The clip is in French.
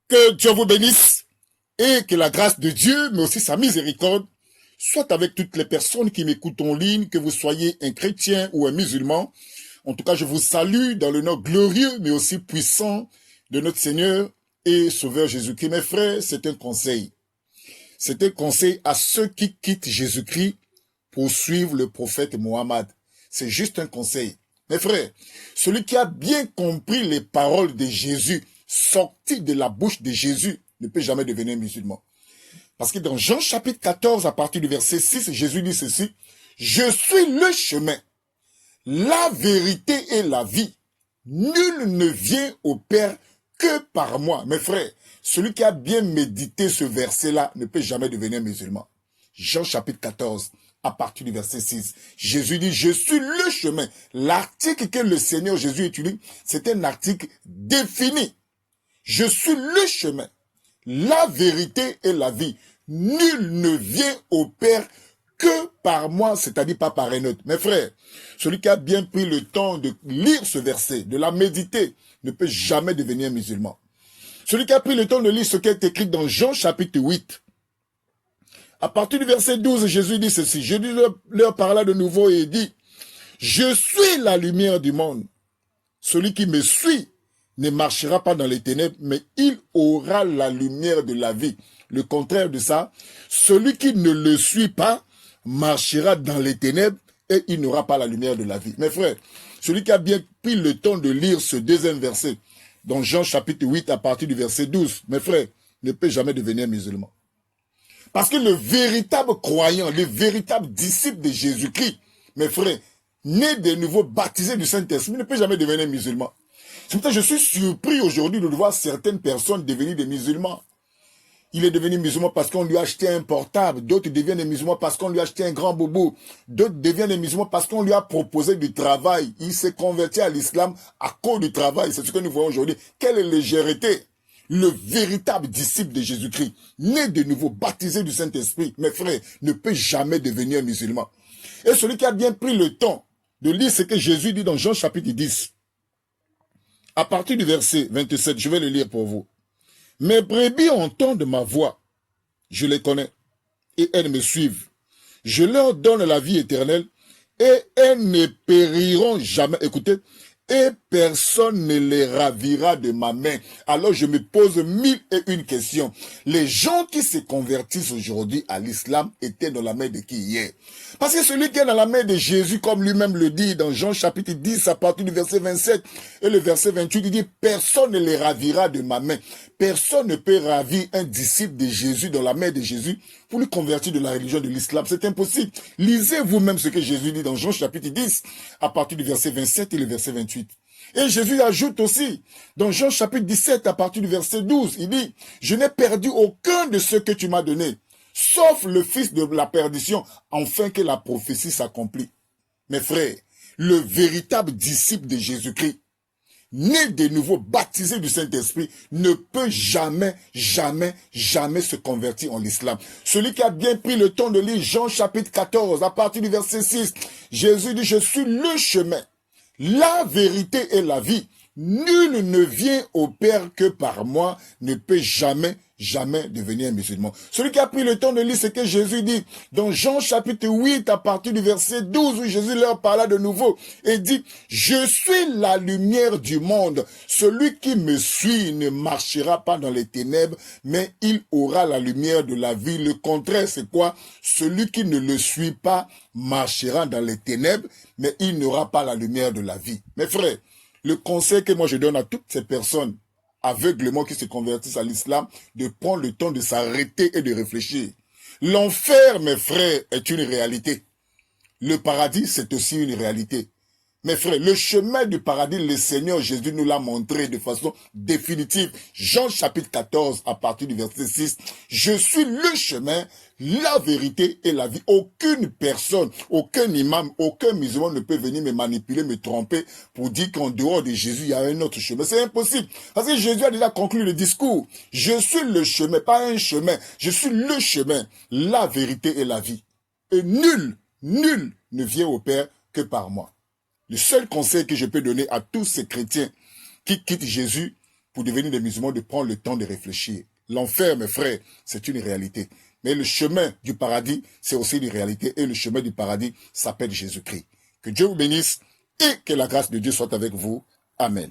Que Dieu vous bénisse et que la grâce de Dieu, mais aussi sa miséricorde, soit avec toutes les personnes qui m'écoutent en ligne, que vous soyez un chrétien ou un musulman. En tout cas, je vous salue dans le nom glorieux, mais aussi puissant de notre Seigneur et Sauveur Jésus-Christ. Mes frères, c'est un conseil. C'est un conseil à ceux qui quittent Jésus-Christ pour suivre le prophète Mohammed. C'est juste un conseil. Mes frères, celui qui a bien compris les paroles de Jésus, sorties de la bouche de Jésus, ne peut jamais devenir musulman. Parce que dans Jean chapitre 14, à partir du verset 6, Jésus dit ceci, « Je suis le chemin, la vérité et la vie. Nul ne vient au Père que par moi. » Mes frères, celui qui a bien médité ce verset-là ne peut jamais devenir musulman. Jean chapitre 14, à partir du verset 6. Jésus dit, je suis le chemin. L'article que le Seigneur Jésus utilise, c'est un article défini. Je suis le chemin, la vérité et la vie. Nul ne vient au Père que par moi, c'est-à-dire pas par un autre. Mes frères, celui qui a bien pris le temps de lire ce verset, de la méditer, ne peut jamais devenir musulman. Celui qui a pris le temps de lire ce qui est écrit dans Jean chapitre 8, à partir du verset 12, Jésus dit ceci. Jésus leur parla de nouveau et dit, « Je suis la lumière du monde. Celui qui me suit ne marchera pas dans les ténèbres, mais il aura la lumière de la vie. » Le contraire de ça, celui qui ne le suit pas marchera dans les ténèbres et il n'aura pas la lumière de la vie. Mes frères, celui qui a bien pris le temps de lire ce deuxième verset, dans Jean chapitre 8 à partir du verset 12, mes frères, ne peut jamais devenir musulman. Parce que le véritable croyant, le véritable disciple de Jésus-Christ, mes frères, né de nouveau, baptisé du Saint-Esprit, ne peut jamais devenir musulman. C'est pour ça que je suis surpris aujourd'hui de voir certaines personnes devenir des musulmans. Il est devenu musulman parce qu'on lui a acheté un portable. D'autres deviennent des musulmans parce qu'on lui a acheté un grand boubou. D'autres deviennent des musulmans parce qu'on lui a proposé du travail. Il s'est converti à l'islam à cause du travail. C'est ce que nous voyons aujourd'hui. Quelle légèreté! Le véritable disciple de Jésus-Christ, né de nouveau, baptisé du Saint-Esprit, mes frères, ne peut jamais devenir musulman. Et celui qui a bien pris le temps de lire ce que Jésus dit dans Jean chapitre 10, à partir du verset 27, je vais le lire pour vous. « Mes brebis entendent ma voix, je les connais, et elles me suivent. Je leur donne la vie éternelle, et elles ne périront jamais. » Écoutez, et personne ne les ravira de ma main. Alors je me pose 1001 questions. Les gens qui se convertissent aujourd'hui à l'islam étaient dans la main de qui hier? Parce que celui qui est dans la main de Jésus, comme lui-même le dit dans Jean chapitre 10 à partir du verset 27 et le verset 28, il dit « Personne ne les ravira de ma main ». Personne ne peut ravir un disciple de Jésus dans la main de Jésus pour lui convertir de la religion de l'islam. C'est impossible. Lisez vous-même ce que Jésus dit dans Jean chapitre 10 à partir du verset 27 et le verset 28. Et Jésus ajoute aussi dans Jean chapitre 17 à partir du verset 12, il dit « Je n'ai perdu aucun de ceux que tu m'as donné, sauf le fils de la perdition, afin que la prophétie s'accomplisse. » Mes frères, le véritable disciple de Jésus-Christ, né de nouveau, baptisé du Saint-Esprit, ne peut jamais, jamais, jamais se convertir en l'islam. Celui qui a bien pris le temps de lire Jean chapitre 14, à partir du verset 6, Jésus dit, je suis le chemin, la vérité et la vie. Nul ne vient au Père que par moi, ne peut jamais, jamais devenir musulman. Celui qui a pris le temps de lire ce que Jésus dit dans Jean chapitre 8 à partir du verset 12 où Jésus leur parla de nouveau et dit « Je suis la lumière du monde. Celui qui me suit ne marchera pas dans les ténèbres, mais il aura la lumière de la vie. » Le contraire, c'est quoi? Celui qui ne le suit pas marchera dans les ténèbres, mais il n'aura pas la lumière de la vie. Mes frères, le conseil que moi je donne à toutes ces personnes aveuglement qui se convertissent à l'islam, de prendre le temps de s'arrêter et de réfléchir. L'enfer, mes frères, est une réalité. Le paradis, c'est aussi une réalité. Mes frères, le chemin du paradis, le Seigneur Jésus nous l'a montré de façon définitive. Jean chapitre 14, à partir du verset 6. Je suis le chemin, la vérité et la vie. Aucune personne, aucun imam, aucun musulman ne peut venir me manipuler, me tromper pour dire qu'en dehors de Jésus, il y a un autre chemin. C'est impossible. Parce que Jésus a déjà conclu le discours. Je suis le chemin, pas un chemin. Je suis le chemin, la vérité et la vie. Et nul ne vient au Père que par moi. Le seul conseil que je peux donner à tous ces chrétiens qui quittent Jésus pour devenir des musulmans, de prendre le temps de réfléchir. L'enfer, mes frères, c'est une réalité. Mais le chemin du paradis, c'est aussi une réalité. Et le chemin du paradis s'appelle Jésus-Christ. Que Dieu vous bénisse et que la grâce de Dieu soit avec vous. Amen.